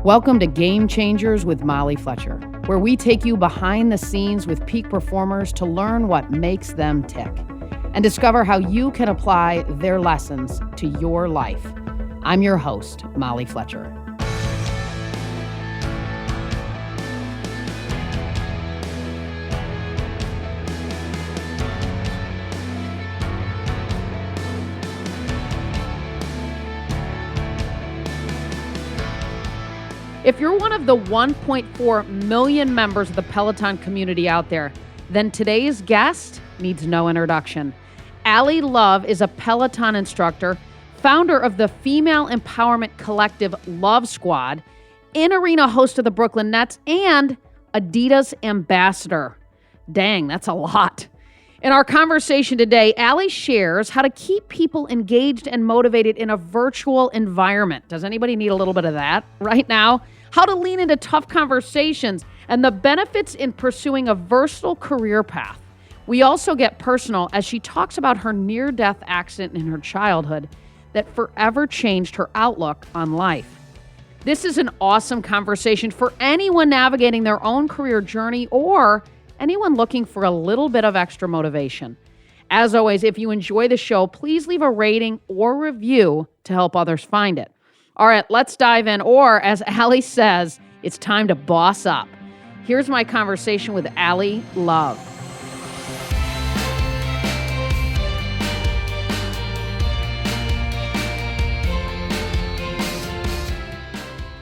Welcome to Game Changers with Molly Fletcher, where we take you behind the scenes with peak performers to learn what makes them tick and discover how you can apply their lessons to your life. I'm your host, Molly Fletcher. If you're one of the 1.4 million members of the Peloton community out there, then today's guest needs no introduction. Allie Love is a Peloton instructor, founder of the female empowerment collective Love Squad, in-arena host of the Brooklyn Nets, and Adidas ambassador. Dang, that's a lot. In our conversation today, Allie shares how to keep people engaged and motivated in a virtual environment. Does anybody need a little bit of that right now? How to lean into tough conversations and the benefits in pursuing a versatile career path. We also get personal as she talks about her near-death accident in her childhood that forever changed her outlook on life. This is an awesome conversation for anyone navigating their own career journey or anyone looking for a little bit of extra motivation. As always, if you enjoy the show, please leave a rating or review to help others find it. All right, let's dive in. Or, as Allie says, it's time to boss up. Here's my conversation with Allie Love.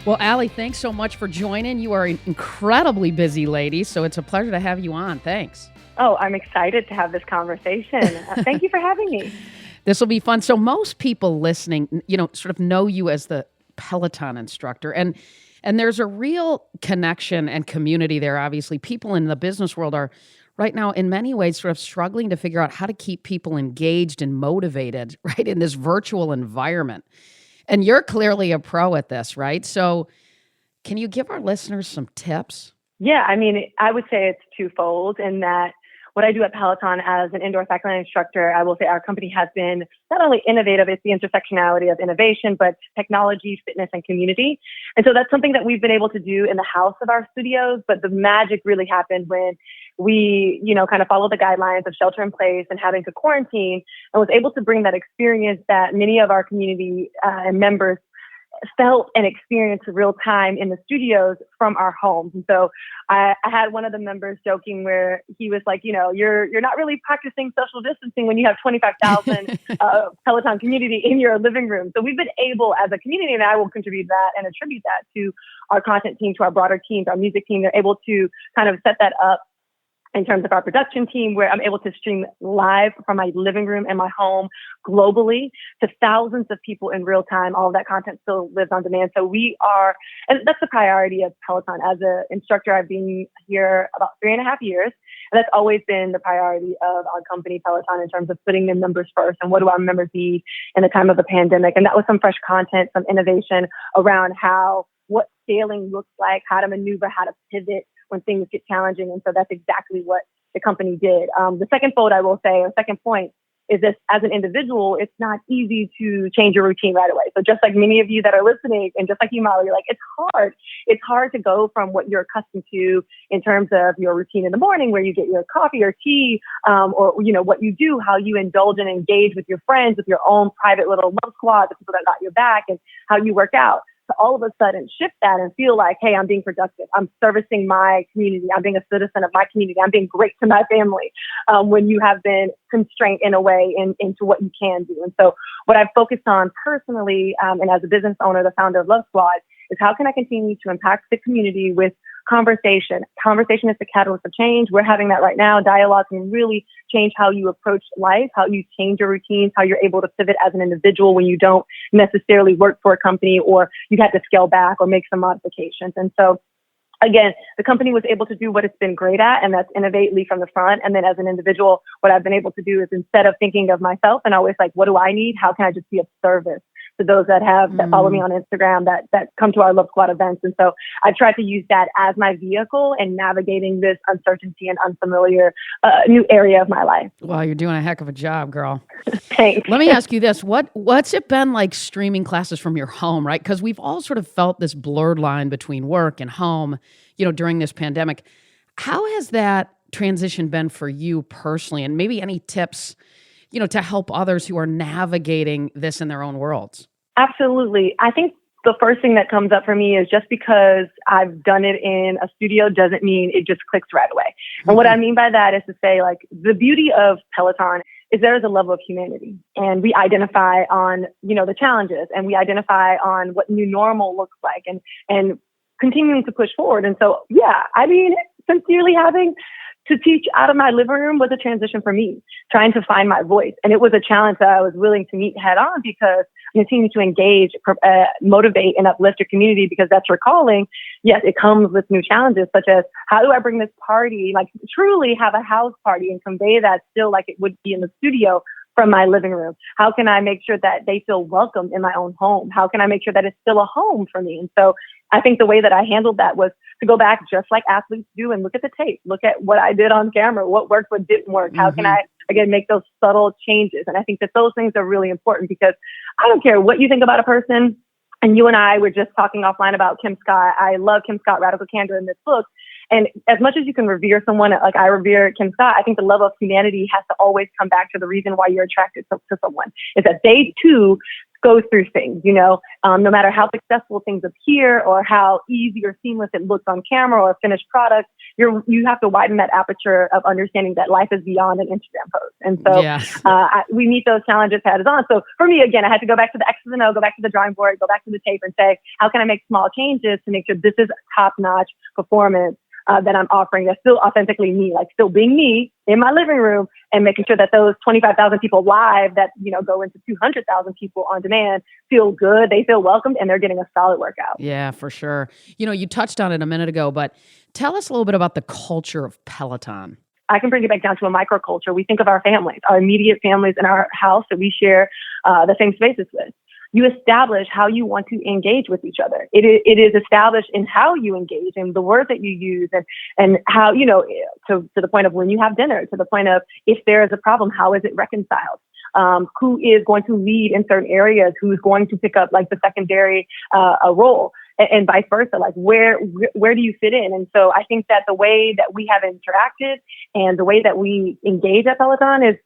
Well, Allie, thanks so much for joining. You are an incredibly busy lady, so it's a pleasure to have you on. Thanks. Oh, I'm excited to have this conversation. Thank you for having me. This will be fun. So most people listening, sort of know you as the Peloton instructor, and there's a real connection and community there. Obviously, people in the business world are right now, in many ways, sort of struggling to figure out how to keep people engaged and motivated, right, in this virtual environment. And you're clearly a pro at this, right? So can you give our listeners some tips? Yeah, I would say it's twofold in that what I do at Peloton as an indoor cycling instructor, I will say our company has been not only innovative, it's the intersectionality of innovation, but technology, fitness, and community. And so that's something that we've been able to do in the house of our studios, but the magic really happened when we, kind of followed the guidelines of shelter in place and having to quarantine and was able to bring that experience that many of our community members felt and experienced real time in the studios from our homes. And so I had one of the members joking where he was like, you're not really practicing social distancing when you have 25,000 Peloton community in your living room. So we've been able as a community, and I will contribute that and attribute that to our content team, to our broader teams, our music team. They're able to kind of set that up in terms of our production team, where I'm able to stream live from my living room and my home globally to thousands of people in real time. All of that content still lives on demand. So and that's the priority of Peloton. As an instructor, I've been here about 3.5 years. And that's always been the priority of our company, Peloton, in terms of putting the members first and what do our members need in the time of a pandemic. And that was some fresh content, some innovation around what scaling looks like, how to maneuver, how to pivot when things get challenging. And so that's exactly what the company did. The second point is this: as an individual, it's not easy to change your routine right away. So just like many of you that are listening, and just like you, Molly, you're like, it's hard. It's hard to go from what you're accustomed to in terms of your routine in the morning, where you get your coffee or tea, or what you do, how you indulge and engage with your friends, with your own private little love squad, the people that got your back, and how you work out. To all of a sudden shift that and feel like, hey, I'm being productive. I'm servicing my community. I'm being a citizen of my community. I'm being great to my family, when you have been constrained in a way into what you can do. And so what I've focused on personally, and as a business owner, the founder of Love Squad, is how can I continue to impact the community with conversation. Conversation is the catalyst of change. We're having that right now. Dialogue can really change how you approach life, how you change your routines, how you're able to pivot as an individual when you don't necessarily work for a company or you've had to scale back or make some modifications. And so again, the company was able to do what it's been great at, and that's innovate, lead from the front. And then as an individual, what I've been able to do is, instead of thinking of myself and always like, what do I need? How can I just be of service to those that follow me on Instagram, that come to our Love Squad events. And so I tried to use that as my vehicle in navigating this uncertainty and unfamiliar new area of my life. Well, you're doing a heck of a job, girl. Thanks. Let me ask you this. What's it been like streaming classes from your home, right? Because we've all sort of felt this blurred line between work and home, during this pandemic. How has that transition been for you personally? And maybe any tips, to help others who are navigating this in their own worlds? Absolutely. I think the first thing that comes up for me is just because I've done it in a studio doesn't mean it just clicks right away. And what I mean by that is to say, like, the beauty of Peloton is there is a level of humanity, and we identify on, the challenges, and we identify on what new normal looks like, and continuing to push forward. And so, sincerely having to teach out of my living room was a transition for me, trying to find my voice. And it was a challenge that I was willing to meet head on, because I continue to engage, motivate, and uplift your community, because that's your calling. Yes, it comes with new challenges, such as how do I bring this party, like truly have a house party and convey that still like it would be in the studio from my living room? How can I make sure that they feel welcomed in my own home? How can I make sure that it's still a home for me? And so I think the way that I handled that was to go back just like athletes do and look at the tape, look at what I did on camera, what worked, what didn't work. How can I, again, make those subtle changes? And I think that those things are really important, because I don't care what you think about a person. And you and I were just talking offline about Kim Scott. I love Kim Scott, Radical Candor, in this book. And as much as you can revere someone like I revere Kim Scott, I think the level of humanity has to always come back to the reason why you're attracted to someone, is that they too go through things, no matter how successful things appear or how easy or seamless it looks on camera or a finished product, you have to widen that aperture of understanding that life is beyond an Instagram post. And so we meet those challenges head on. So for me, again, I had to go back to the X's and O, go back to the drawing board, go back to the tape and say, how can I make small changes to make sure this is top-notch performance that I'm offering that's still authentically me, like still being me in my living room, and making sure that those 25,000 people live that, go into 200,000 people on demand feel good, they feel welcomed, and they're getting a solid workout. Yeah, for sure. You touched on it a minute ago, but tell us a little bit about the culture of Peloton. I can bring it back down to a microculture. We think of our families, our immediate families in our house that we share the same spaces with. You establish how you want to engage with each other. It is established in how you engage and the words that you use, and how, to the point of when you have dinner, to the point of if there is a problem, how is it reconciled? Who is going to lead in certain areas? Who's going to pick up like the secondary role, and vice versa? Like where do you fit in? And so I think that the way that we have interacted and the way that we engage at Peloton is,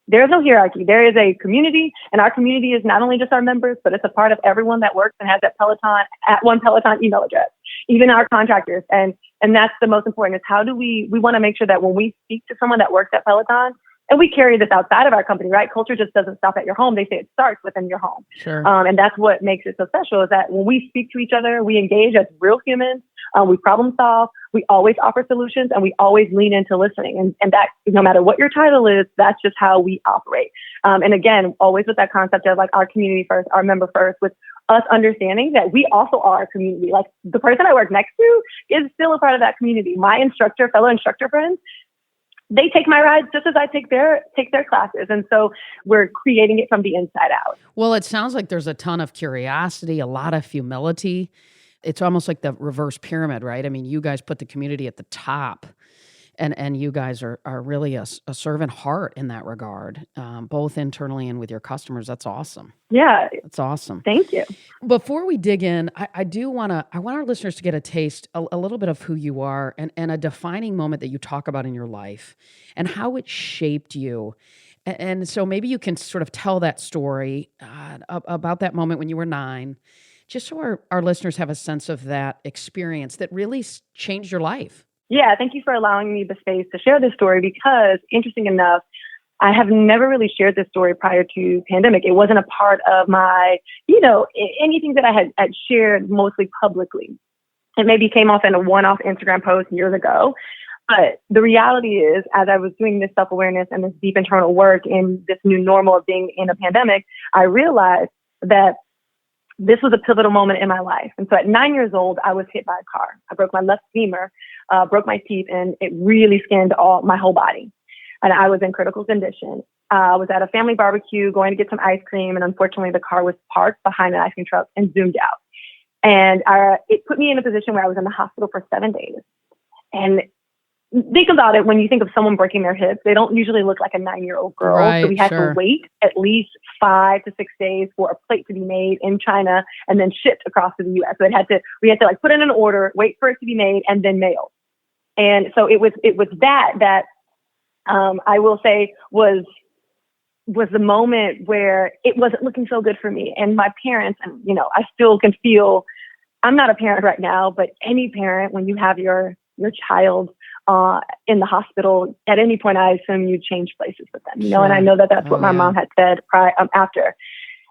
there's no hierarchy. There is a community, and our community is not only just our members, but it's a part of everyone that works and has that Peloton at one Peloton email address, even our contractors. And that's the most important, is how do we want to make sure that when we speak to someone that works at Peloton, and we carry this outside of our company, right? Culture just doesn't stop at your home. They say it starts within your home. Sure. And that's what makes it so special, is that when we speak to each other, we engage as real humans. We problem solve. We always offer solutions, and we always lean into listening. And that, no matter what your title is, that's just how we operate. And again, always with that concept of like our community first, our member first, with us understanding that we also are a community. Like the person I work next to is still a part of that community. My fellow instructor friends, they take my rides just as I take their classes. And so we're creating it from the inside out. Well, it sounds like there's a ton of curiosity, a lot of humility. It's almost like the reverse pyramid, right? I mean, you guys put the community at the top, and you guys are really a servant heart in that regard, both internally and with your customers. That's awesome. Yeah. That's awesome. Thank you. Before we dig in, I want our listeners to get a taste, a little bit of who you are, and a defining moment that you talk about in your life and how it shaped you. And so maybe you can sort of tell that story about that moment when you were 9, just so our listeners have a sense of that experience that really changed your life. Yeah, thank you for allowing me the space to share this story, because interesting enough, I have never really shared this story prior to pandemic. It wasn't a part of my, anything that I had shared mostly publicly. It maybe came off in a one-off Instagram post years ago. But the reality is, as I was doing this self-awareness and this deep internal work in this new normal of being in a pandemic, I realized that this was a pivotal moment in my life. And so at 9 years old, I was hit by a car. I broke my left femur, broke my teeth, and it really skinned my whole body. And I was in critical condition. was at a family barbecue going to get some ice cream. And unfortunately, the car was parked behind an ice cream truck and zoomed out. And it put me in a position where I was in the hospital for 7 days. And think about it, when you think of someone breaking their hips, they don't usually look like a 9-year-old girl. Right, so we had sure. to wait at least 5 to 6 days for a plate to be made in China and then shipped across to the US. So we had to like put in an order, wait for it to be made, and then mailed. And so it was that I will say was the moment where it wasn't looking so good for me. And my parents, and I still can feel, I'm not a parent right now, but any parent, when you have your child in the hospital, at any point, I assume you change places with them, Sure. And I know that's what my mom had said after.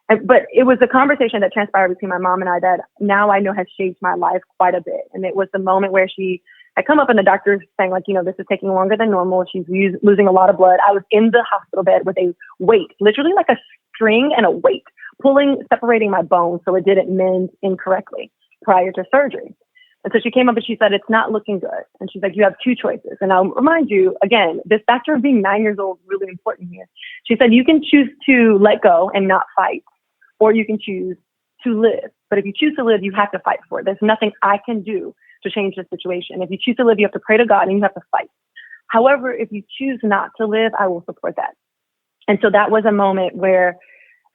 But it was a conversation that transpired between my mom and I that now I know has shaped my life quite a bit. And it was the moment where she had come up and the doctor saying like, this is taking longer than normal. She's losing a lot of blood. I was in the hospital bed with a weight, literally like a string and a weight, separating my bones so it didn't mend incorrectly prior to surgery. And so she came up and she said, it's not looking good. And she's like, you have 2 choices. And I'll remind you, again, this factor of being 9 years old is really important here. She said, you can choose to let go and not fight, or you can choose to live. But if you choose to live, you have to fight for it. There's nothing I can do to change the situation. If you choose to live, you have to pray to God and you have to fight. However, if you choose not to live, I will support that. And so that was a moment where,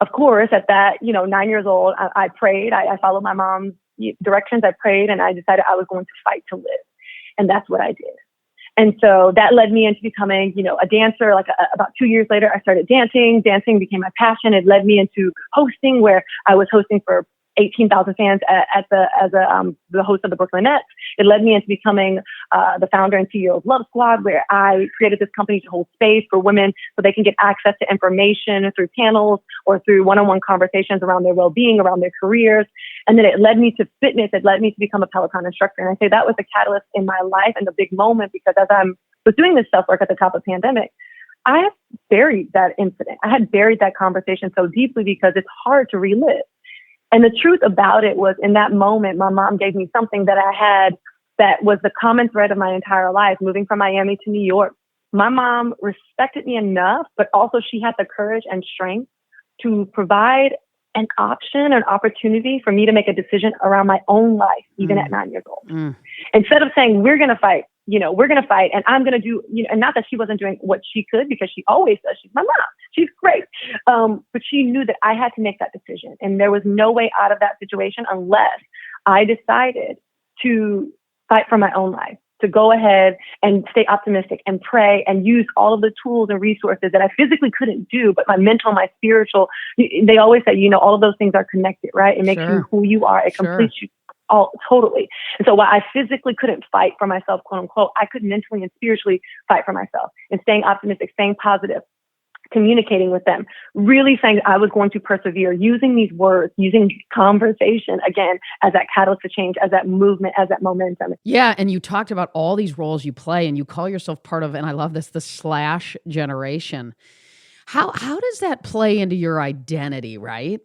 of course, at that, 9 years old, I prayed. I followed my mom's directions. I prayed and I decided I was going to fight to live. And that's what I did. And so that led me into becoming, a dancer. Like about 2 years later, I started dancing. Dancing became my passion. It led me into hosting, where I was hosting for 18,000 fans as the host of the Brooklyn Nets. It led me into becoming the founder and CEO of Love Squad, where I created this company to hold space for women so they can get access to information through panels or through one-on-one conversations around their well-being, around their careers. And then it led me to fitness. It led me to become a Peloton instructor. And I say that was the catalyst in my life and the big moment, because as I was doing this self-work at the top of the pandemic, I had buried that incident. I had buried that conversation so deeply because it's hard to relive. And the truth about it was, in that moment, my mom gave me something that I had that was the common thread of my entire life, moving from Miami to New York. My mom respected me enough, but also she had the courage and strength to provide an option, an opportunity for me to make a decision around my own life, even at 9 years old. Instead of saying, we're going to fight, and I'm going to do, and not that she wasn't doing what she could, because she always does. She's my mom. She's great. But she knew that I had to make that decision. And there was no way out of that situation unless I decided to fight for my own life, to go ahead and stay optimistic and pray and use all of the tools and resources that I physically couldn't do, but my mental, my spiritual, they always say, all of those things are connected, right? It makes you who you are. It completes you. All totally. And so while I physically couldn't fight for myself, quote unquote, I could mentally and spiritually fight for myself, and staying optimistic, staying positive, communicating with them, really saying that I was going to persevere, using these words, using conversation, again, as that catalyst to change, as that movement, as that momentum. Yeah. And you talked about all these roles you play, and you call yourself part of, and I love this, the slash generation. How does that play into your identity, right?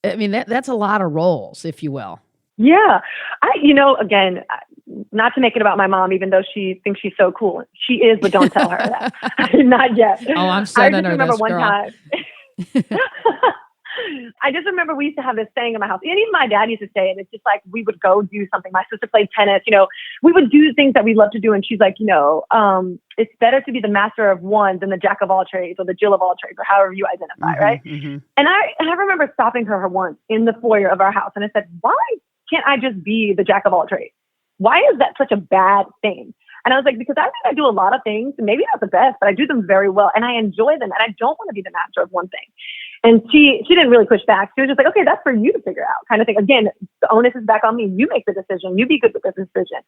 I mean, that's a lot of roles, if you will. Yeah. Again, not to make it about my mom, even though she thinks she's so cool. She is, but don't tell her that. Not yet. Oh, I'm sending her this, one girl. Time. I just remember we used to have this saying in my house. And even my dad used to say it. It's just like we would go do something. My sister played tennis. We would do things that we love to do. And she's like, it's better to be the master of one than the jack of all trades or the Jill of all trades, or however you identify, right? Mm-hmm. And I remember stopping her once in the foyer of our house. And I said, why can't I just be the jack of all trades? Why is that such a bad thing? And I was like, because I think I do a lot of things, maybe not the best, but I do them very well. And I enjoy them. And I don't want to be the master of one thing. And she didn't really push back. She was just like, okay, that's for you to figure out, kind of thing. Again, the onus is back on me. You make the decision. You be good with this decision.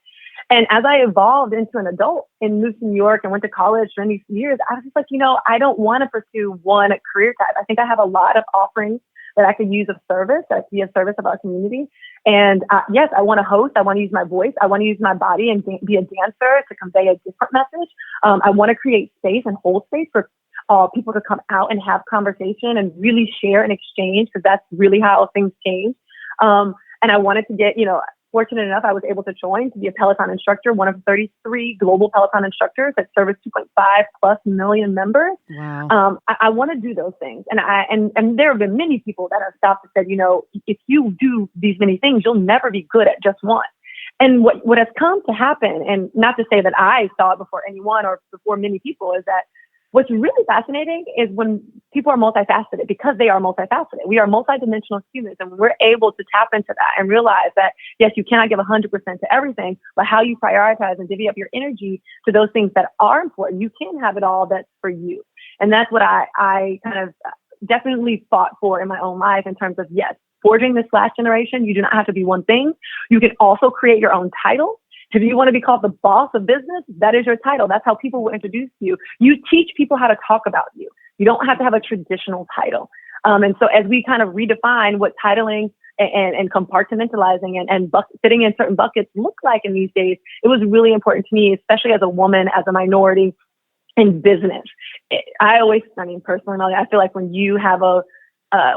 And as I evolved into an adult and moved to New York and went to college during these years, I was just like, I don't want to pursue one career type. I think I have a lot of offerings that I could use of service, that could be a service of our community. And yes, I want to host. I want to use my voice. I want to use my body and be a dancer to convey a different message. I want to create space and hold space for people to come out and have conversation and really share and exchange, because that's really how things change. And I wanted to get, fortunate enough, I was able to join to be a Peloton instructor, one of 33 global Peloton instructors that service 2.5 plus million members. Wow. I want to do those things. And there have been many people that have stopped and said, if you do these many things, you'll never be good at just one. And what has come to happen, and not to say that I saw it before anyone or before many people, is that what's really fascinating is when people are multifaceted, because they are multifaceted. We are multidimensional humans, and we're able to tap into that and realize that, yes, you cannot give 100% to everything, but how you prioritize and divvy up your energy to those things that are important, you can have it all that's for you. And that's what I kind of definitely fought for in my own life in terms of, yes, forging this last generation. You do not have to be one thing. You can also create your own title. If you want to be called the boss of business, that is your title. That's how people will introduce you. You teach people how to talk about you. You don't have to have a traditional title. And so as we kind of redefine what titling and compartmentalizing and fitting in certain buckets look like in these days, it was really important to me, especially as a woman, as a minority in business. Personally, I feel like when you have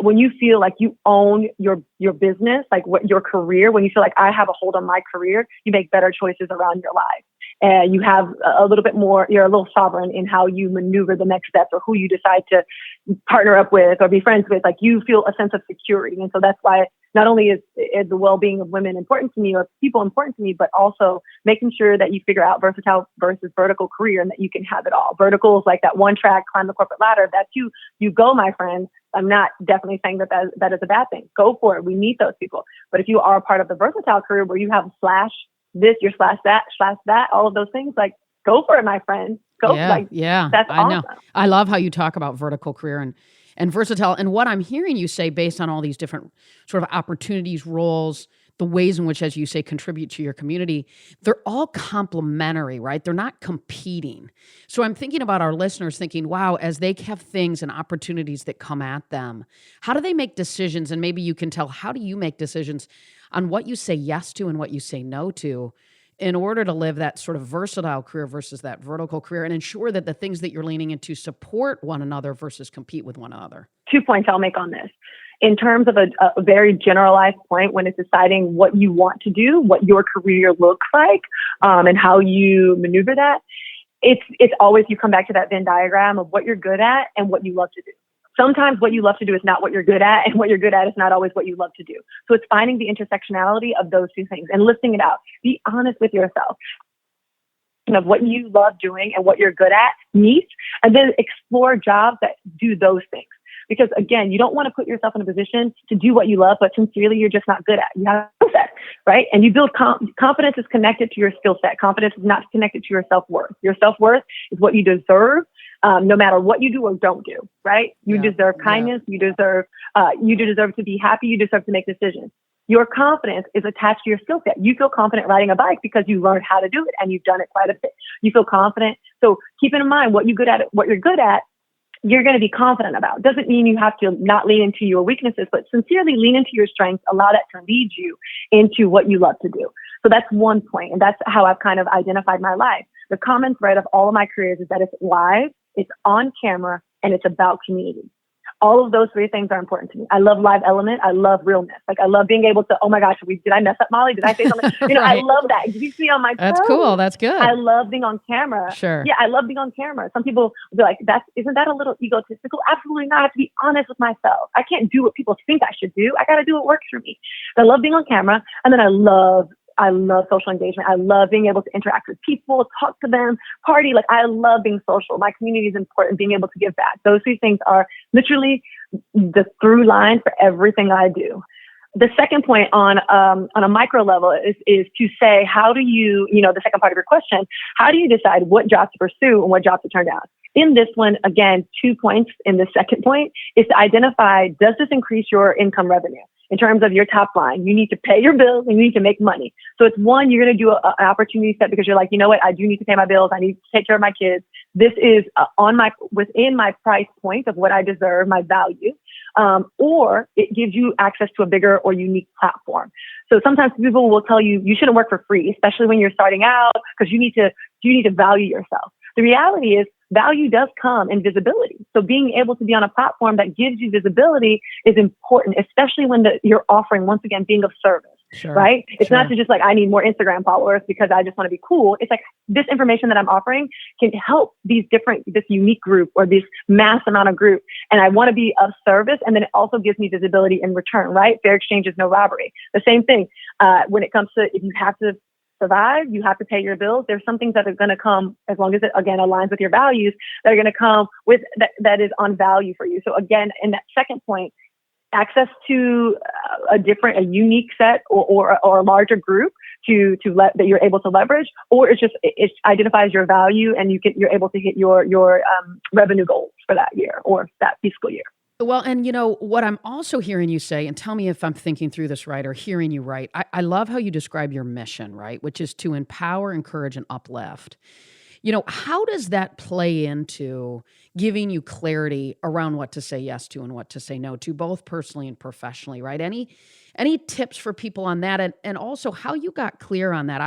when you feel like you own your business, like what your career, when you feel like I have a hold on my career, you make better choices around your life. And you have a little bit more, you're a little sovereign in how you maneuver the next steps or who you decide to partner up with or be friends with. Like you feel a sense of security. And so that's why not only is the well-being of women important to me or people important to me, but also making sure that you figure out versatile versus vertical career and that you can have it all. Vertical is like that one track, climb the corporate ladder. That's you go, my friend. I'm not definitely saying that is a bad thing. Go for it. We need those people. But if you are a part of the versatile career where you have slash this, you're slash that, all of those things, like go for it, my friend. Go. Yeah. That's awesome. I know. I love how you talk about vertical career and versatile. And what I'm hearing you say based on all these different sort of opportunities, roles, the ways in which, as you say, contribute to your community, they're all complementary, right? They're not competing. So I'm thinking about our listeners thinking, wow, as they have things and opportunities that come at them, how do they make decisions? And maybe you can tell, how do you make decisions on what you say yes to and what you say no to in order to live that sort of versatile career versus that vertical career and ensure that the things that you're leaning into support one another versus compete with one another? 2 points I'll make on this. In terms of a very generalized point, when it's deciding what you want to do, what your career looks like, and how you maneuver that, it's always, you come back to that Venn diagram of what you're good at and what you love to do. Sometimes what you love to do is not what you're good at, and what you're good at is not always what you love to do. So it's finding the intersectionality of those two things and listing it out. Be honest with yourself of what you love doing and what you're good at, meet, and then explore jobs that do those things. Because again, you don't want to put yourself in a position to do what you love, but sincerely, you're just not good at. You have a skill set, right? And you build confidence is connected to your skill set. Confidence is not connected to your self-worth. Your self-worth is what you deserve, no matter what you do or don't do, right? You deserve kindness. You deserve to be happy. You deserve to make decisions. Your confidence is attached to your skill set. You feel confident riding a bike because you learned how to do it and you've done it quite a bit. You feel confident. So keeping in mind what you're good at, you're going to be confident about. Doesn't mean you have to not lean into your weaknesses, but sincerely lean into your strengths, allow that to lead you into what you love to do. So that's one point. And that's how I've kind of identified my life. The common thread of all of my careers is that it's live, it's on camera, and it's about community. All of those three things are important to me. I love live element. I love realness. Like I love being able to, oh my gosh, did I mess up, Molly? Did I say something? Right. I love that. Did you see on my That's post? Cool. That's good. I love being on camera. Sure. Yeah, I love being on camera. Some people will be like, isn't that a little egotistical? Absolutely not. I have to be honest with myself. I can't do what people think I should do. I got to do what works for me. So I love being on camera. And then I love social engagement. I love being able to interact with people, talk to them, party. Like I love being social. My community is important, being able to give back. Those three things are literally the through line for everything I do. The second point on a micro level is to say, how do you, the second part of your question, how do you decide what jobs to pursue and what jobs to turn down? In this one, again, 2 points in the second point is to identify, does this increase your income revenue? In terms of your top line, you need to pay your bills and you need to make money. So it's one, you're going to do an opportunity set because you're like, you know what, I do need to pay my bills. I need to take care of my kids. This is within my price point of what I deserve, my value. Or it gives you access to a bigger or unique platform. So sometimes people will tell you shouldn't work for free, especially when you're starting out, because you need to value yourself. The reality is value does come in visibility. So being able to be on a platform that gives you visibility is important, especially when you're offering, once again, being of service. Sure. right? It's not Sure. to just like, I need more Instagram followers because I just want to be cool. It's like this information that I'm offering can help this unique group or this mass amount of group. And I want to be of service. And then it also gives me visibility in return, right? Fair exchange is no robbery. The same thing when it comes to if you have to survive, you have to pay your bills. There's some things that are going to come, as long as it again aligns with your values, that are going to come with that is on value for you. So again, in that second point, access to a unique set or a larger group that you're able to leverage, or it identifies your value and you're able to hit your revenue goals for that year or that fiscal year. Well, and what I'm also hearing you say, and tell me if I'm thinking through this right or hearing you right. I love how you describe your mission, right? Which is to empower, encourage, and uplift. How does that play into giving you clarity around what to say yes to and what to say no to, both personally and professionally, right? Any tips for people on that, and also how you got clear on that?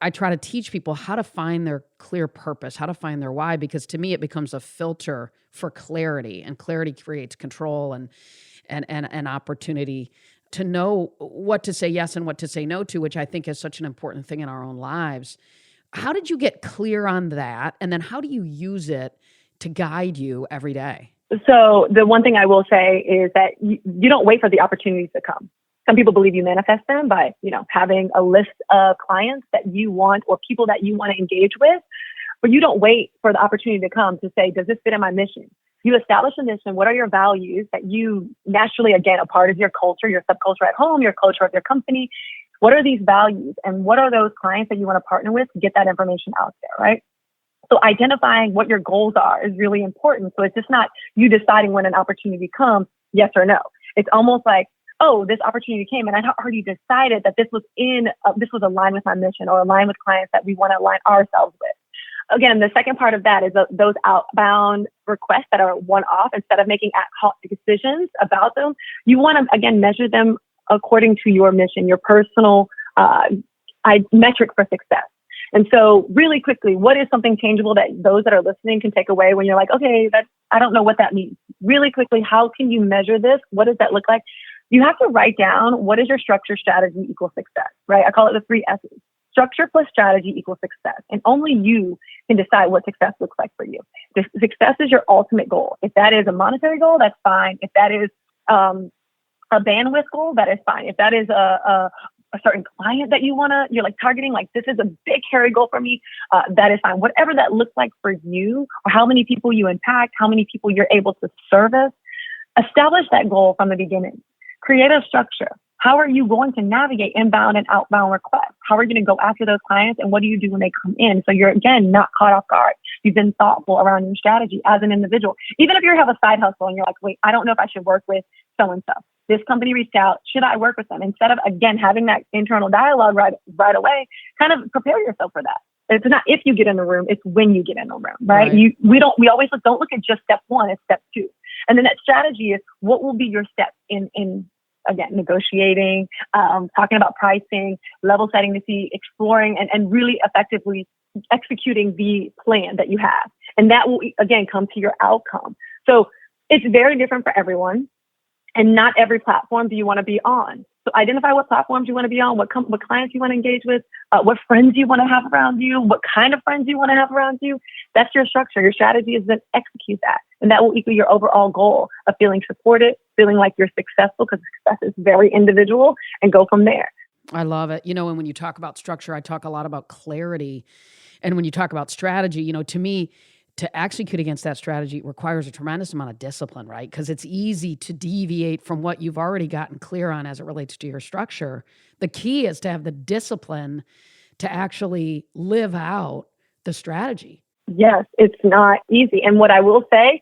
I try to teach people how to find their clear purpose, how to find their why, because to me it becomes a filter for clarity, and clarity creates control and opportunity to know what to say yes and what to say no to, which I think is such an important thing in our own lives. How did you get clear on that? And then how do you use it to guide you every day? So the one thing I will say is that you don't wait for the opportunities to come. Some people believe you manifest them by, having a list of clients that you want or people that you want to engage with, but you don't wait for the opportunity to come to say, does this fit in my mission? You establish a mission. What are your values that you naturally, again, a part of your culture, your subculture at home, your culture of your company? What are these values and what are those clients that you want to partner with to get that information out there, right? So identifying what your goals are is really important. So it's just not you deciding when an opportunity comes, yes or no. It's almost like, oh, this opportunity came and I already decided that this was aligned with my mission or aligned with clients that we want to align ourselves with. Again, the second part of that is those outbound requests that are one-off. Instead of making ad hoc decisions about them, you want to, again, measure them according to your mission, your personal metric for success. And so really quickly, what is something tangible that those that are listening can take away when you're like, okay, I don't know what that means. Really quickly, how can you measure this? What does that look like? You have to write down what is your structure, strategy equals success, right? I call it the 3 S's. Structure plus strategy equals success. And only you can decide what success looks like for you. Success is your ultimate goal. If that is a monetary goal, that's fine. If that is a bandwidth goal, that is fine. If that is a certain client that you're like targeting, like this is a big hairy goal for me, that is fine. Whatever that looks like for you, or how many people you impact, how many people you're able to service, establish that goal from the beginning. Create a structure. How are you going to navigate inbound and outbound requests? How are you going to go after those clients? And what do you do when they come in? So you're, again, not caught off guard. You've been thoughtful around your strategy as an individual. Even if you have a side hustle and you're like, wait, I don't know if I should work with so-and-so. This company reached out. Should I work with them? Instead of, again, having that internal dialogue right away, kind of prepare yourself for that. It's not if you get in the room, it's when you get in the room, right? We always don't look at just step 1, it's step 2. And then that strategy is what will be your steps in again, negotiating, talking about pricing, level setting to see, exploring, and really effectively executing the plan that you have. And that will, again, come to your outcome. So it's very different for everyone. And not every platform do you want to be on. So identify what platforms you want to be on, what clients you want to engage with, what friends you want to have around you, what kind of friends you want to have around you. That's your structure. Your strategy is to execute that. And that will equal your overall goal of feeling supported, feeling like you're successful, because success is very individual, and go from there. I love it. And when you talk about structure, I talk a lot about clarity. And when you talk about strategy, to me, to execute against that strategy requires a tremendous amount of discipline, right? Because it's easy to deviate from what you've already gotten clear on as it relates to your structure. The key is to have the discipline to actually live out the strategy. Yes, it's not easy. And what I will say,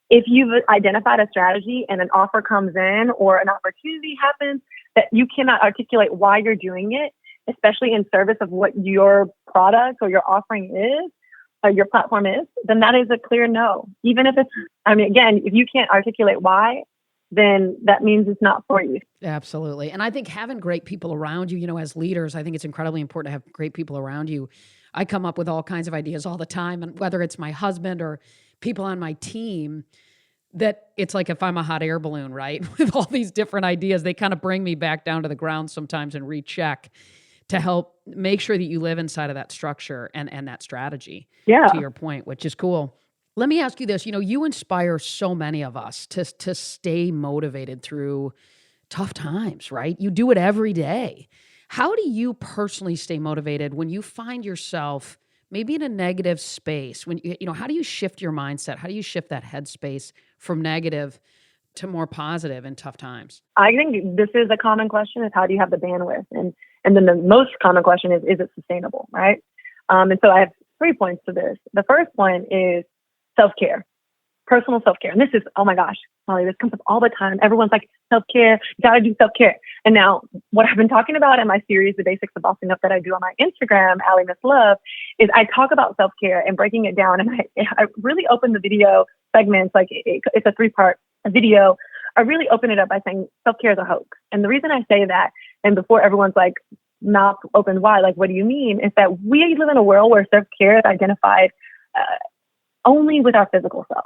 if you've identified a strategy and an offer comes in or an opportunity happens that you cannot articulate why you're doing it, especially in service of what your product or your offering is, your platform is, then that is a clear no. Even if again, if you can't articulate why, then that means it's not for you. Absolutely. And I think having great people around you, as leaders, I think it's incredibly important to have great people around you. I come up with all kinds of ideas all the time, and whether it's my husband or people on my team, that it's like if I'm a hot air balloon, right? With all these different ideas, they kind of bring me back down to the ground sometimes and recheck to help make sure that you live inside of that structure and that strategy, Yeah. to your point, which is cool. Let me ask you this. You inspire so many of us to stay motivated through tough times, right? You do it every day. How do you personally stay motivated when you find yourself maybe in a negative space? How do you shift your mindset? How do you shift that headspace from negative to more positive in tough times? I think this is a common question: is how do you have the bandwidth? And then the most common question is it sustainable, right? And so I have 3 points to this. The first point is self-care, personal self-care. And this is, oh my gosh, Molly, this comes up all the time. Everyone's like, self-care, you got to do self-care. And now what I've been talking about in my series, The Basics of Bossing Up, that I do on my Instagram, Allie Miss Love, is I talk about self-care and breaking it down. And I really open the video segments, like it's a 3-part video. I really open it up by saying self-care is a hoax. And the reason I say that, and before everyone's like mouth open wide, like, what do you mean? Is that we live in a world where self-care is identified only with our physical self.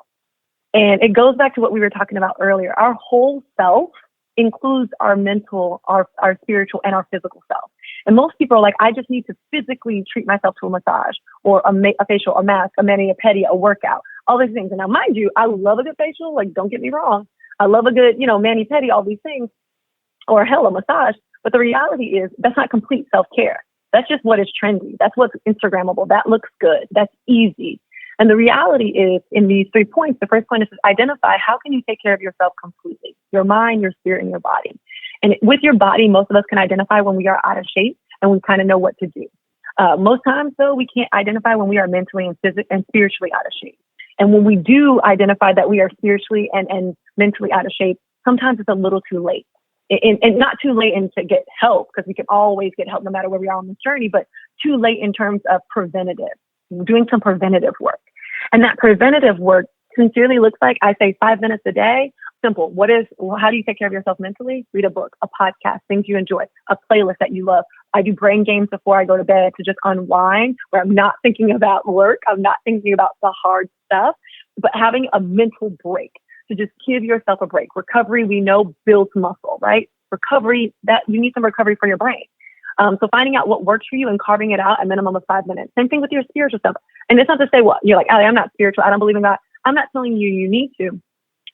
And it goes back to what we were talking about earlier. Our whole self includes our mental, our spiritual, and our physical self. And most people are like, I just need to physically treat myself to a massage or a facial, a mask, a mani, a pedi, a workout, all these things. And now, mind you, I love a good facial. Like, don't get me wrong. I love a good, mani, pedi, all these things, or hell, a massage. But the reality is that's not complete self-care. That's just what is trendy. That's what's Instagrammable. That looks good. That's easy. And the reality is, in these 3 points, the first point is to identify how can you take care of yourself completely, your mind, your spirit, and your body. And with your body, most of us can identify when we are out of shape and we kind of know what to do. Most times, though, we can't identify when we are mentally and physically and spiritually out of shape. And when we do identify that we are spiritually and mentally out of shape, sometimes it's a little too late. And not too late to get help, because we can always get help no matter where we are on this journey, but too late in terms of doing some preventative work. And that preventative work sincerely looks like, I say 5 minutes a day. Simple. How do you take care of yourself mentally? Read a book, a podcast, things you enjoy, a playlist that you love. I do brain games before I go to bed to just unwind, where I'm not thinking about work. I'm not thinking about the hard stuff, but having a mental break to just give yourself a break. Recovery, we know, builds muscle, right? Recovery, that you need some recovery for your brain. So finding out what works for you and carving it out a minimum of 5 minutes. Same thing with your spiritual stuff. And it's not to say, well, you're like, Allie, I'm not spiritual. I don't believe in God. I'm not telling you need to.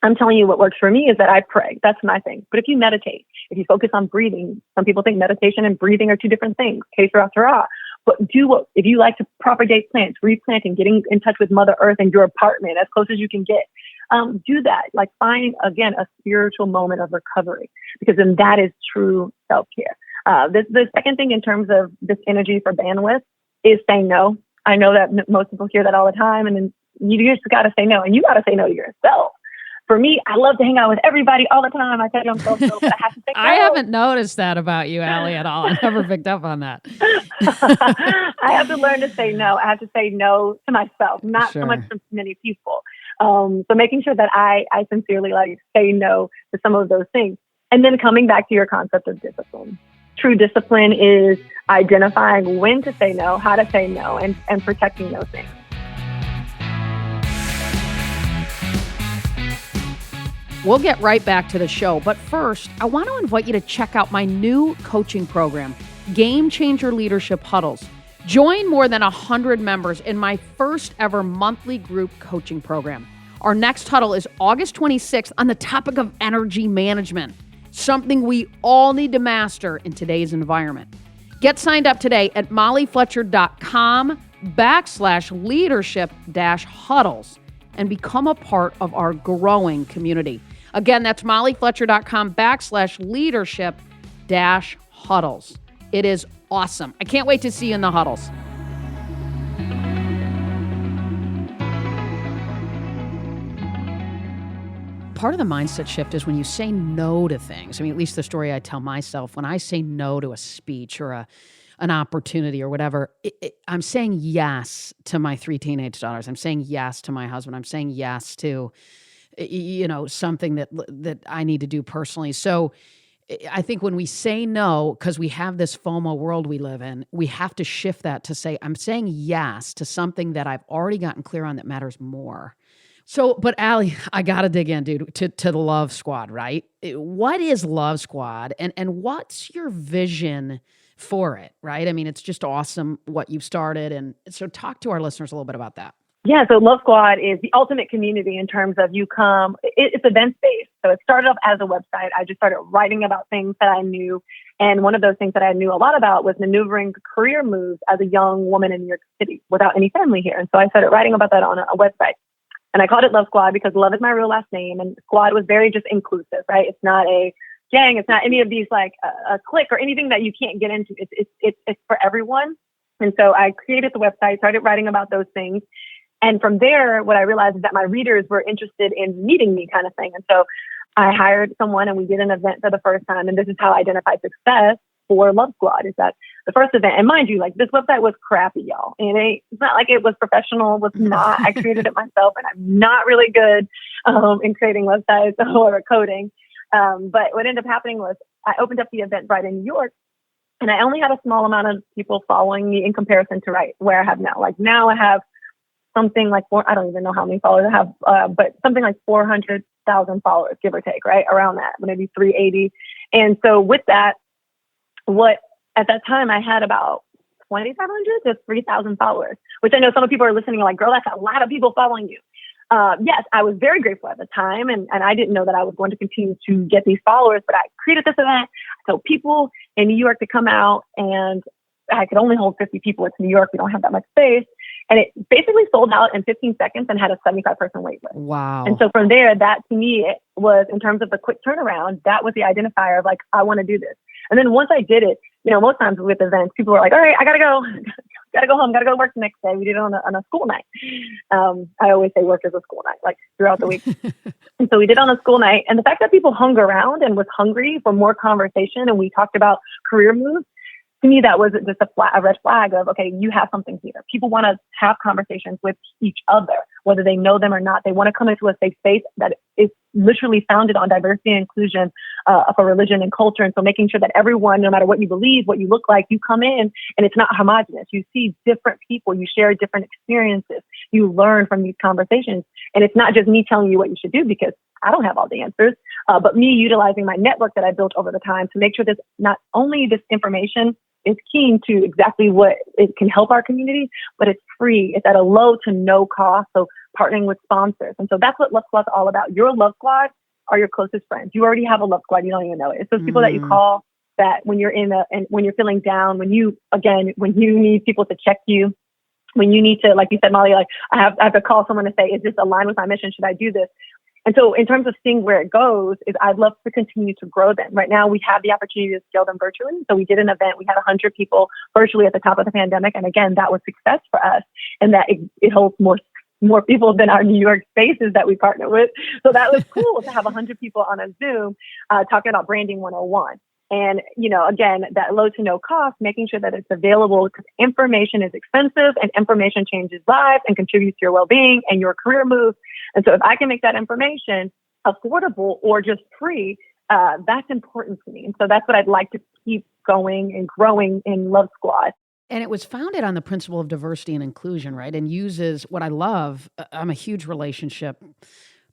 I'm telling you what works for me is that I pray. That's my thing. But if you meditate, if you focus on breathing, some people think meditation and breathing are two different things. Que sera, sera. But if you like to propagate plants, replanting, getting in touch with Mother Earth and your apartment as close as you can get, do that. Like, find, again, a spiritual moment of recovery, because then that is true self-care. The second thing in terms of this energy for bandwidth is saying no. I know that most people hear that all the time, and then you just got to say no, and you got to say no to yourself. For me, I love to hang out with everybody all the time. I tell you I'm so but I have to say no. I haven't noticed that about you, Allie, at all. I never picked up on that. I have to learn to say no. I have to say no to myself, not so much to many people. So making sure that I sincerely say no to some of those things. And then coming back to your concept of discipline. True discipline is identifying when to say no, how to say no, and protecting those things. We'll get right back to the show, but first, I want to invite you to check out my new coaching program, Game Changer Leadership Huddles. Join more than 100 members in my first ever monthly group coaching program. Our next huddle is August 26th on the topic of energy management, something we all need to master in today's environment. Get signed up today at mollyfletcher.com/leadership-huddles and become a part of our growing community. Again, that's mollyfletcher.com/leadership-huddles. It is awesome. I can't wait to see you in the huddles. Part of the mindset shift is when you say no to things. I mean, at least the story I tell myself, when I say no to a speech or an opportunity or whatever, I'm saying yes to my 3 teenage daughters. I'm saying yes to my husband. I'm saying yes to, something that I need to do personally. So I think when we say no, because we have this FOMO world we live in, we have to shift that to say, I'm saying yes to something that I've already gotten clear on that matters more, So, but Allie, I gotta dig in, dude, to the Love Squad, right? What is Love Squad, and what's your vision for it, right? I mean, it's just awesome what you've started, and so talk to our listeners a little bit about that. Yeah, so Love Squad is the ultimate community in terms of you come, it's events based. So it started off as a website. I just started writing about things that I knew. And one of those things that I knew a lot about was maneuvering career moves as a young woman in New York City without any family here. And so I started writing about that on a website. And I called it Love Squad because love is my real last name. And squad was very just inclusive, right? It's not a gang. It's not any of these like a clique or anything that you can't get into. It's for everyone. And so I created the website, started writing about those things. And from there, what I realized is that my readers were interested in meeting me kind of thing. And so I hired someone and we did an event for the first time. And this is how I identified success for Love Squad is that the first event, and mind you, like this website was crappy, y'all. And it's not like it was professional, it was not. I created it myself and I'm not really good in creating websites or coding. But what ended up happening was I opened up the Eventbrite in New York and I only had a small amount of people following me in comparison to where I have now. Like now I have something like I don't even know how many followers I have, but something like 400,000 followers, give or take, right? Around that, maybe 380. And so with that, at that time I had about 2,500 to 3,000 followers, which I know some people are listening like, girl, that's a lot of people following you. Yes, I was very grateful at the time. And I didn't know that I was going to continue to get these followers, but I created this event. I told people in New York to come out and I could only hold 50 people. It's New York. We don't have that much space. And it basically sold out in 15 seconds and had a 75-person wait list. Wow. And so from there, that to me it was, in terms of the quick turnaround, that was the identifier of like, I want to do this. And then once I did it, most times with events, people were like, all right, I got to go. Got to go home. Got to go to work the next day. We did it on a school night. I always say work is a school night, like throughout the week. And so we did on a school night. And the fact that people hung around and was hungry for more conversation and we talked about career moves, to me, that was just a red flag of, okay, you have something here. People want to have conversations with each other, whether they know them or not. They want to come into a safe space that is literally founded on diversity and inclusion of a religion and culture. And so making sure that everyone, no matter what you believe, what you look like, you come in and it's not homogenous. You see different people, you share different experiences, you learn from these conversations. And it's not just me telling you what you should do because I don't have all the answers, but me utilizing my network that I built over the time to make sure that not only this information is keen to exactly what it can help our community, but it's free. It's at a low to no cost. So partnering with sponsors. And so that's what Love Squad's all about. Your Love Squad are your closest friends. You already have a Love Squad. You don't even know it. It's those people that you call that when you're and when you're feeling down, when you need people to check you, when you need to, like you said, Molly, like I have to call someone to say, is this aligned with my mission? Should I do this? And so in terms of seeing where it goes, is I'd love to continue to grow them. Right now, we have the opportunity to scale them virtually. So we did an event. We had 100 people virtually at the top of the pandemic. And again, that was success for us. And that it holds more people than our New York spaces that we partner with. So that was cool to have 100 people on a Zoom talking about branding 101. And, again, that low to no cost, making sure that it's available because information is expensive and information changes lives and contributes to your well-being and your career moves. And so if I can make that information affordable or just free, that's important to me. And so that's what I'd like to keep going and growing in Love Squad. And it was founded on the principle of diversity and inclusion, right? And uses what I love. I'm a huge relationship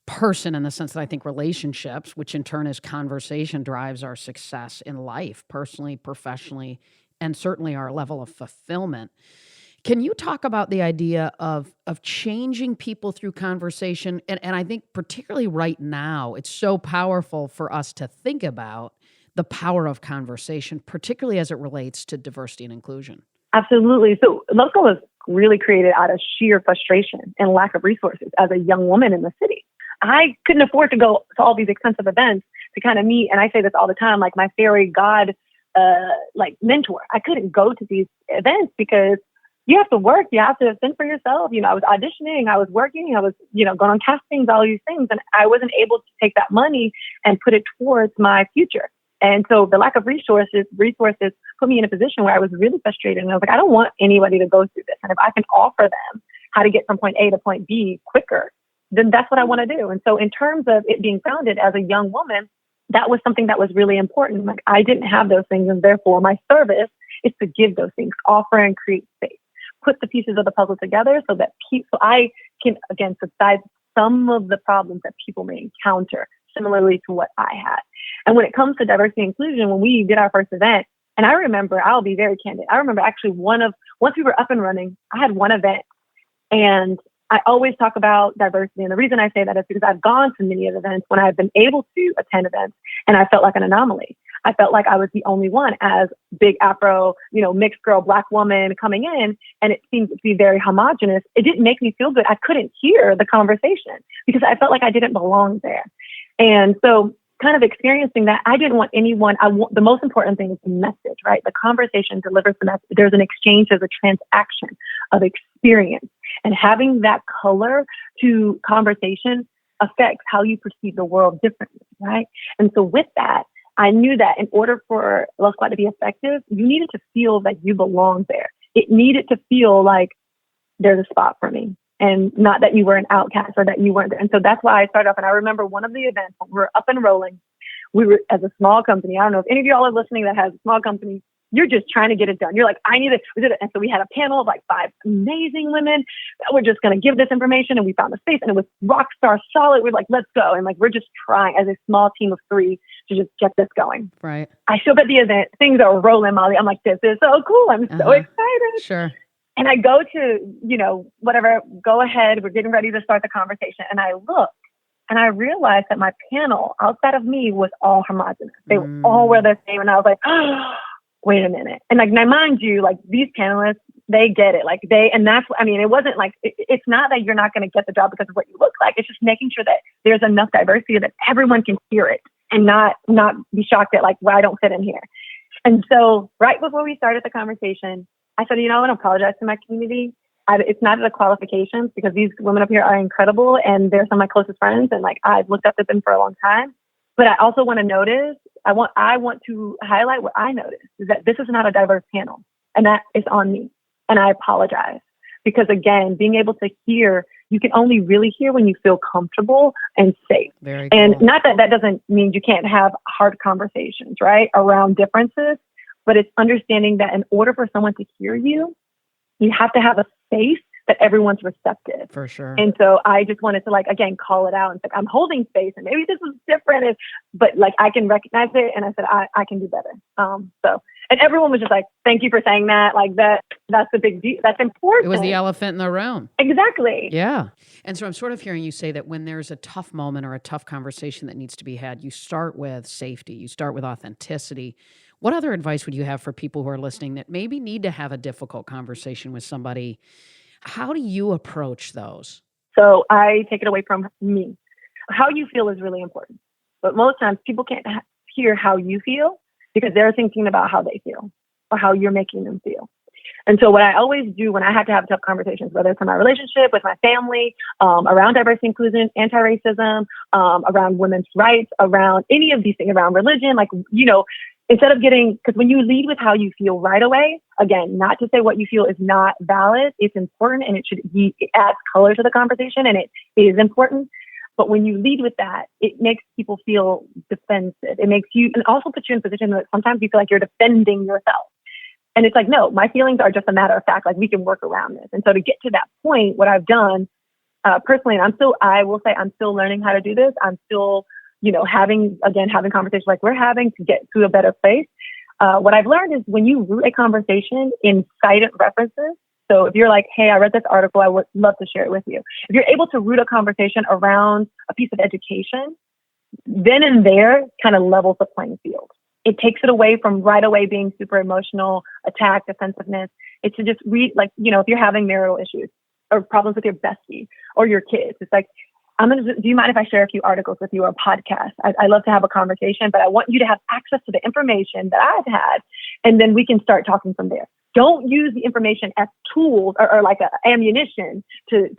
person in the sense that I think relationships, which in turn is conversation, drives our success in life, personally, professionally, and certainly our level of fulfillment. Can you talk about the idea of changing people through conversation? And I think particularly right now, it's so powerful for us to think about the power of conversation, particularly as it relates to diversity and inclusion. Absolutely. So Love Squad was really created out of sheer frustration and lack of resources as a young woman in the city. I couldn't afford to go to all these expensive events to kind of meet. And I say this all the time, like my fairy god, mentor. I couldn't go to these events because you have to work. You have to think for yourself. I was auditioning, I was working, I was, going on castings, all these things. And I wasn't able to take that money and put it towards my future. And so the lack of resources put me in a position where I was really frustrated. And I was like, I don't want anybody to go through this. And if I can offer them how to get from point A to point B quicker, then that's what I want to do. And so in terms of it being founded as a young woman, that was something that was really important. Like I didn't have those things. And therefore my service is to give those things, offer and create space, put the pieces of the puzzle together so I can, again, some of the problems that people may encounter similarly to what I had. And when it comes to diversity and inclusion, when we did our first event, and I remember, I'll be very candid, I remember actually once we were up and running, I had one event, and I always talk about diversity. And the reason I say that is because I've gone to many of the events when I've been able to attend events, and I felt like an anomaly. I felt like I was the only one as big Afro, mixed girl, Black woman coming in, and it seemed to be very homogenous. It didn't make me feel good. I couldn't hear the conversation because I felt like I didn't belong there. And so kind of experiencing that, I didn't want anyone, the most important thing is the message, right? The conversation delivers the message. There's an exchange, there's a transaction of experience. And having that color to conversation affects how you perceive the world differently, right? And so with that, I knew that in order for Love Squad to be effective, you needed to feel that you belong there. It needed to feel like there's a spot for me, and not that you were an outcast or that you weren't there. And so that's why I started off. And I remember one of the events when we were up and rolling, we were as a small company. I don't know if any of y'all are listening that has a small company. You're just trying to get it done. You're like, I need it. And so we had a panel of like 5 amazing women that were just going to give this information. And we found the space, and it was rock star solid. We're like, let's go. And like, we're just trying as a small team of 3 to just get this going. Right. I show up at the event. Things are rolling, Molly. I'm like, this is so cool. I'm so excited. Sure. And I go to, whatever, go ahead. We're getting ready to start the conversation. And I look, and I realized that my panel outside of me was all homogenous. They all were the same. And I was like, oh, wait a minute. And like, now mind you, like these panelists, they get it. And that's, it wasn't like, it's not that you're not going to get the job because of what you look like. It's just making sure that there's enough diversity that everyone can hear it and not be shocked at like, well, I don't fit in here. And so right before we started the conversation, I said, I want to apologize to my community. It's not the qualifications, because these women up here are incredible and they're some of my closest friends, and like I've looked up to them for a long time. But I also want to notice, I want to highlight what I noticed is that this is not a diverse panel, and that is on me. And I apologize, because again, being able to hear, you can only really hear when you feel comfortable and safe. Very and cool. Not that doesn't mean you can't have hard conversations, right, around differences, but it's understanding that in order for someone to hear you, you have to have a space that everyone's receptive. For sure. And so I just wanted to like, again, call it out and say, I'm holding space, and maybe this was different, but like I can recognize it. And I said, I can do better. And everyone was just like, thank you for saying that. Like that's the big deal. That's important. It was the elephant in the room. Exactly. Yeah. And so I'm sort of hearing you say that when there's a tough moment or a tough conversation that needs to be had, you start with safety, you start with authenticity. What other advice would you have for people who are listening that maybe need to have a difficult conversation with somebody? How do you approach those? So I take it away from me. How you feel is really important. But most times people can't hear how you feel because they're thinking about how they feel or how you're making them feel. And so what I always do when I have to have tough conversations, whether it's in my relationship, with my family, around diversity, inclusion, anti-racism, around women's rights, around any of these things, around religion, instead of because when you lead with how you feel right away, again, not to say what you feel is not valid, it's important, and it adds color to the conversation, and it is important. But when you lead with that, it makes people feel defensive. It makes you, and also puts you in a position that sometimes you feel like you're defending yourself. And it's like, no, my feelings are just a matter of fact. Like we can work around this. And so to get to that point, what I've done personally, and I will say I'm still learning how to do this. I'm still having conversations like we're having to get to a better place. What I've learned is when you root a conversation in cited references, so if you're like, hey, I read this article, I would love to share it with you. If you're able to root a conversation around a piece of education, then and there kind of levels the playing field. It takes it away from right away being super emotional, attack, defensiveness. It's to just read, if you're having marital issues or problems with your bestie or your kids, it's like, do you mind if I share a few articles with you or a podcast? I love to have a conversation, but I want you to have access to the information that I've had, and then we can start talking from there. Don't use the information as tools or like ammunition to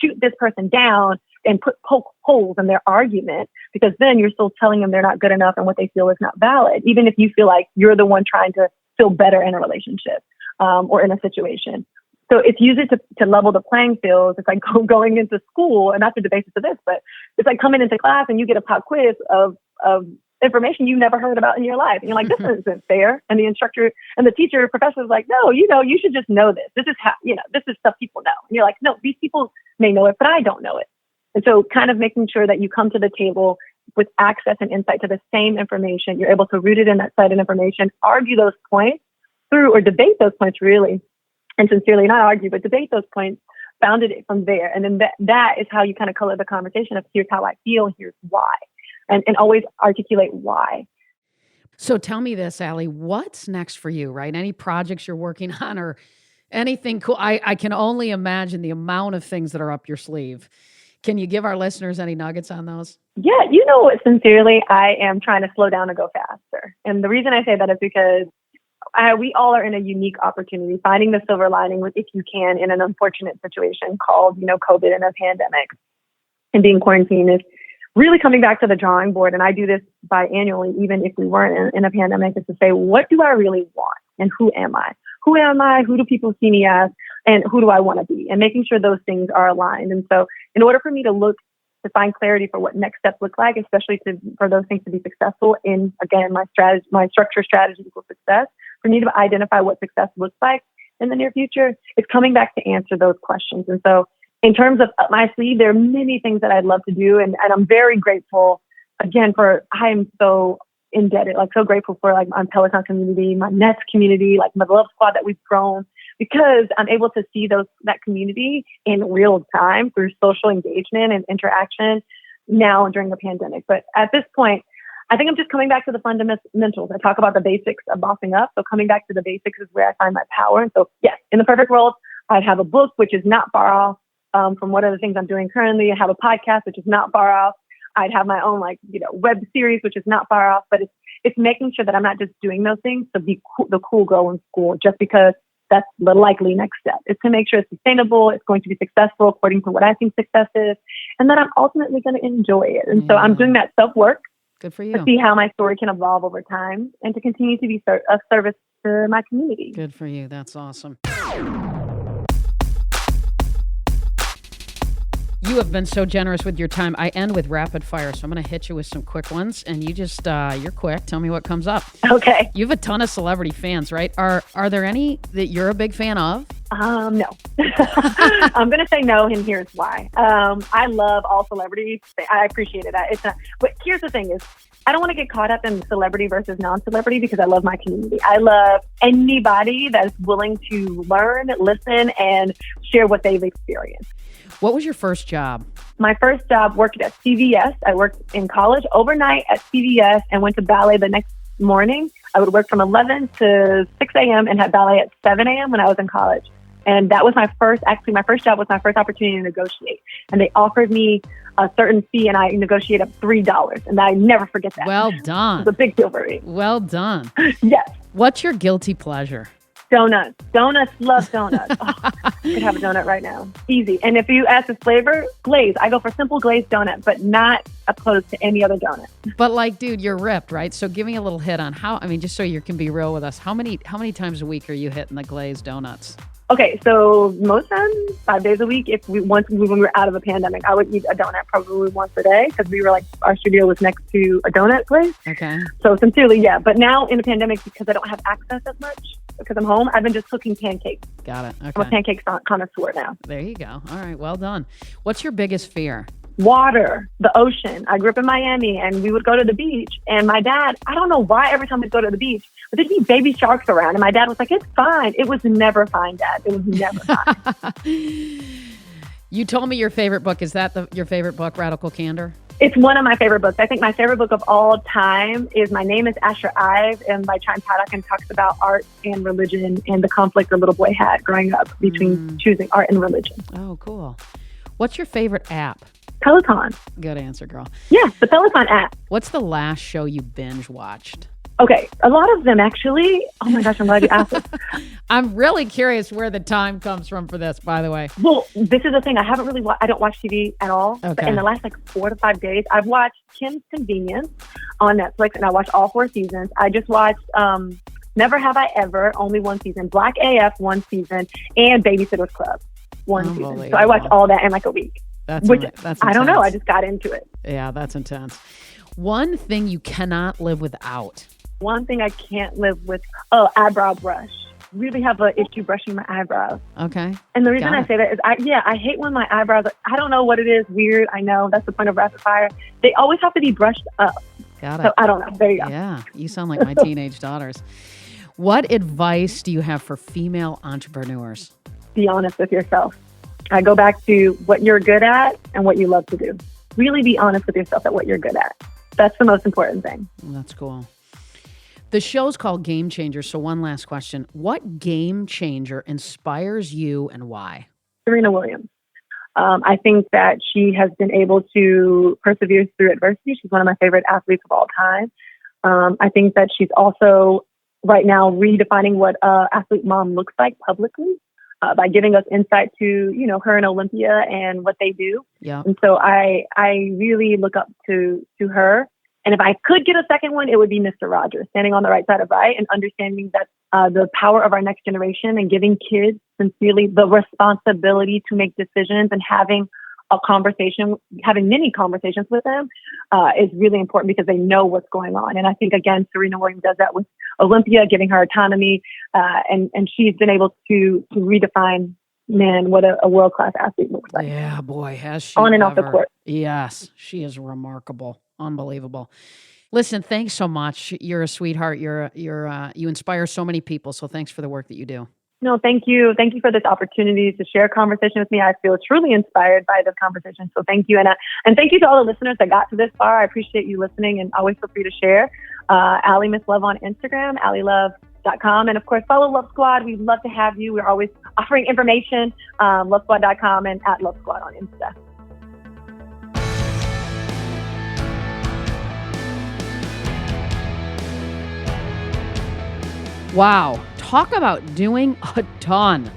shoot this person down and poke holes in their argument, because then you're still telling them they're not good enough and what they feel is not valid, even if you feel like you're the one trying to feel better in a relationship or in a situation. So it's usually to level the playing field. It's like going into school, and not the basis of this, but it's like coming into class and you get a pop quiz of information you never heard about in your life. And you're like, this isn't fair. And the instructor and the teacher, professor is like, no, you should just know this. This is how, this is stuff people know. And you're like, no, these people may know it, but I don't know it. And so kind of making sure that you come to the table with access and insight to the same information. You're able to root it in that cited information, argue those points through, or debate those points really, and sincerely, not argue, but debate those points, founded it from there. And then that is how you kind of color the conversation of here's how I feel, here's why, and always articulate why. So tell me this, Allie, what's next for you, right? Any projects you're working on or anything cool? I can only imagine the amount of things that are up your sleeve. Can you give our listeners any nuggets on those? Yeah, sincerely, I am trying to slow down and go faster. And the reason I say that is because we all are in a unique opportunity, finding the silver lining with, if you can, in an unfortunate situation called, COVID and a pandemic. And being quarantined is really coming back to the drawing board. And I do this biannually, even if we weren't in a pandemic, is to say, what do I really want? And who am I? Who am I? Who do people see me as? And who do I want to be? And making sure those things are aligned. And so in order for me to find clarity for what next steps look like, especially for those things to be successful in, again, my structure strategy equals success, for me to identify what success looks like in the near future, it's coming back to answer those questions. And so in terms of up my sleeve, there are many things that I'd love to do. And I'm very grateful, again, I am so indebted, so grateful for my Peloton community, my Nets community, my Love Squad that we've grown, because I'm able to see that community in real time through social engagement and interaction now during the pandemic. But at this point, I think I'm just coming back to the fundamentals. I talk about the basics of bossing up. So coming back to the basics is where I find my power. And so, yes, in the perfect world, I'd have a book, which is not far off from what are the things I'm doing currently. I have a podcast, which is not far off. I'd have my own web series, which is not far off. But it's making sure that I'm not just doing those things to be the cool girl in school just because that's the likely next step. It's to make sure it's sustainable, it's going to be successful according to what I think success is, and that I'm ultimately going to enjoy it. And so I'm doing that self-work. Good for you. To see how my story can evolve over time and to continue to be of service to my community. Good for you. That's awesome. You have been so generous with your time. I end with rapid fire, so I'm going to hit you with some quick ones, and you just, you're quick. Tell me what comes up. Okay. You have a ton of celebrity fans, right? Are there any that you're a big fan of? No. I'm going to say no, and here's why. I love all celebrities. I appreciate it. But here's the thing is, I don't want to get caught up in celebrity versus non-celebrity because I love my community. I love anybody that's willing to learn, listen, and share what they've experienced. What was your first job? My first job worked at CVS. I worked in college overnight at CVS and went to ballet the next morning. I would work from 11 to 6 a.m. and had ballet at 7 a.m. when I was in college. And that was my first job was my first opportunity to negotiate. And they offered me a certain fee and I negotiated up $3. And I never forget that. Well done. It was a big deal for me. Well done. Yes. What's your guilty pleasure? Donuts. Love donuts. Oh, I could have a donut right now. Easy. And if you ask the flavor, glaze. I go for simple glazed donut, but not opposed to any other donut. But dude, you're ripped, right? So give me a little hit on just so you can be real with us. How many times a week are you hitting the glazed donuts? Okay, so most times 5 days a week. When we were out of a pandemic, I would eat a donut probably once a day because we were our studio was next to a donut place. Okay. So sincerely, yeah. But now in the pandemic, because I don't have access as much because I'm home, I've been just cooking pancakes. Got it. Okay. I'm a pancake connoisseur now. There you go. All right. Well done. What's your biggest fear? Water, the ocean. I grew up in Miami and we would go to the beach and my dad, I don't know why every time we'd go to the beach, but there'd be baby sharks around and my dad was like, it's fine. It was never fine, Dad. It was never fine. You told me your favorite book. Is that your favorite book, Radical Candor? It's one of my favorite books. I think my favorite book of all time is My Name is Asher Ive and by Chaim Paddock and talks about art and religion and the conflict the little boy had growing up between choosing art and religion. Oh, cool. What's your favorite app? Peloton. Good answer, girl. Yeah, the Peloton app. What's the last show you binge watched? Okay, a lot of them actually. Oh my gosh, I'm glad you asked this. I'm really curious where the time comes from for this, by the way. Well, this is the thing. I don't watch TV at all. Okay. But in the last 4 to 5 days, I've watched Kim's Convenience on Netflix, and I watched all 4 seasons. I just watched Never Have I Ever, only 1 season, Black AF, 1 season, and Babysitter's Club, 1 season. So I watched all that in a week. That's I don't know. I just got into it. Yeah, that's intense. One thing you cannot live without. One thing I can't live with. Oh, eyebrow brush. really have an issue brushing my eyebrows. Okay. And the reason I say that is, I hate when my eyebrows, I don't know what it is, weird. I know that's the point of rapid fire. They always have to be brushed up. Got it. So I don't know. There you go. Yeah, you sound like my teenage daughters. What advice do you have for female entrepreneurs? Be honest with yourself. I go back to what you're good at and what you love to do. Really be honest with yourself at what you're good at. That's the most important thing. That's cool. The show's called Game Changers. So one last question. What game changer inspires you and why? Serena Williams. I think that she has been able to persevere through adversity. She's one of my favorite athletes of all time. I think that she's also right now redefining what athlete mom looks like publicly by giving us insight to, her and Olympia and what they do. Yeah. And so I really look up to her. And if I could get a second one, it would be Mr. Rogers, standing on the right side of right and understanding that the power of our next generation and giving kids sincerely the responsibility to make decisions and having a conversation, having many conversations with them is really important because they know what's going on. And I think, again, Serena Williams does that with Olympia, giving her autonomy. And she's been able to redefine, what a world-class athlete looks like. Yeah, boy, has she on and ever. off the court. Yes, she is remarkable. Unbelievable. Listen, thanks so much. You're a sweetheart. You inspire so many people. So thanks for the work that you do. No, thank you. Thank you for this opportunity to share a conversation with me. I feel truly inspired by this conversation. So thank you. And thank you to all the listeners that got to this far. I appreciate you listening and always feel free to share. Allie Miss Love on Instagram, allielove.com. And of course, follow Love Squad. We'd love to have you. We're always offering information, lovesquad.com and at Love Squad on Insta. Wow. Talk about doing a ton.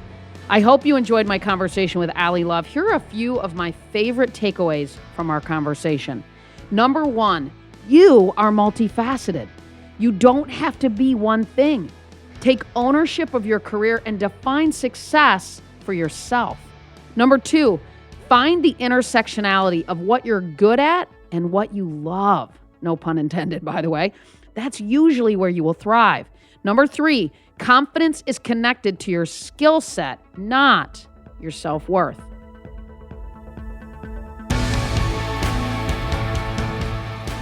I hope you enjoyed my conversation with Allie Love. Here are a few of my favorite takeaways from our conversation. Number one, you are multifaceted. You don't have to be one thing. Take ownership of your career and define success for yourself. Number two, find the intersectionality of what you're good at and what you love. No pun intended, by the way. That's usually where you will thrive. Number three, confidence is connected to your skill set, not your self-worth.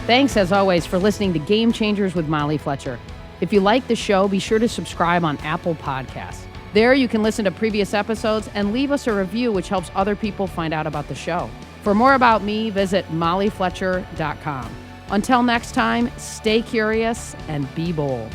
Thanks, as always, for listening to Game Changers with Molly Fletcher. If you like the show, be sure to subscribe on Apple Podcasts. There you can listen to previous episodes and leave us a review, which helps other people find out about the show. For more about me, visit mollyfletcher.com. Until next time, stay curious and be bold.